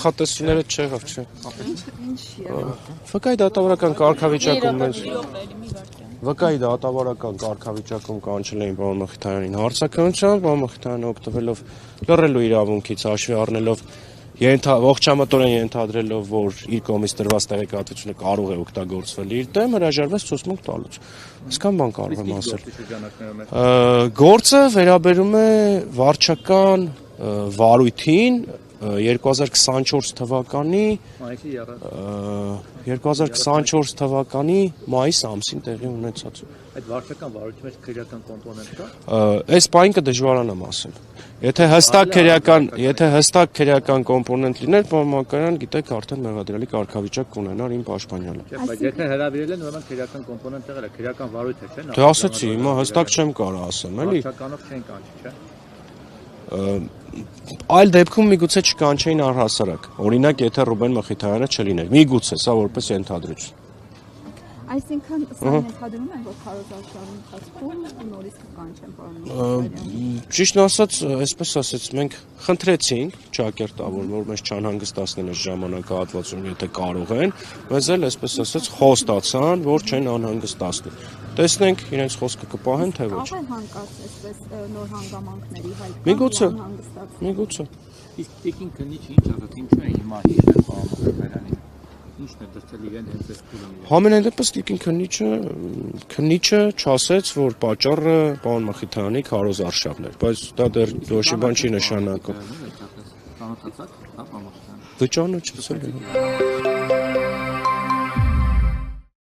Խատեսիները չեղավ, չէ։ Վկայի դատավարական կարգավիճակում մեզ Վկայի դատավարական կարգավիճակում կանչել էին պարոն Մխիթարյանին հարցաքննության, պարոն Մխիթարյանը օգտվելով լռելու իրավունքից հաշվի առնելով ողջամտորեն ենթադրելով, որ իր կողմից տրված տեղեկատվությունը կարող է օգտագործվել իր դեմ, հրաժարվեց ցուցմունք տալուց։ Այսքան բան կարող եմ ասել։ Գործը վերաբերում է վարչական վարույթին 2024 թվականի մայիս ամսին տեղի ունեցած։ Այդ վարչական վարույթի մեջ քրեական կոմպոնենտ կա։ Այս բանը կդժվարանամ ասել։ Եթե հստակ քրեական կոմպոնենտ լիներ, պարոն Մակարյան, գիտեք, արդեն մեղադրելի կարգավիճակ կունենար իմ պաշտպանյալը։ Բայց եթե հրավիրել են, ուրեմն քրեական կոմպոնենտ եղել է, քրեական վարույթ է, չէ՞։ Դե ասացի, հիմա հստակ չեմ կարող ասեմ, էլի։ Վարչականով չեն կանչի, չէ՞։ Այլ դեպքում միգուցե չկանչեին առհասարակ։ Օրինակ, եթե Ռուբեն Մխիթարյանը չլիներ, միգուցե, սա որպես ենթադրություն։ Այսինքն սա ենթադրում են, որ քարոզարշավի ընթացքում նորից կկանչեն պարոն Մխիթարյանին։ Ճիշտն ասած, այսպես ասած, մենք խնդրեցինք ճակերտավոր, որ մեզ չանհանգստացնեն այս ժամանակահատվածում, եթե կարող են, մեզ էլ այսպես ասած խոստացան, որ չեն անհանգստացնի։ Տեսնենք իրենց խոսքը կպահեն, թե ոչ։ Կարող է հանկարծ այսպես նոր հանգամանքների հայտ։ Միգուցե։ Իսկ տիկին քննիչը ինչ ասաց, ինչու է հիմա հիշել պարոն Մխիթարյանին։ Ինչն է դրել իրեն հենց այս փուլում։ Համենայն դեպս տիկին քննիչը չասեց, որ պատճառը պարոն Մխիթարյանի քարոզարշավն էր, բայց դա դեռ որոշի բան չի նշանակում։ Ծանոթացաք, հա, պարոն Մխիթարյան։ Վճարը չծել է։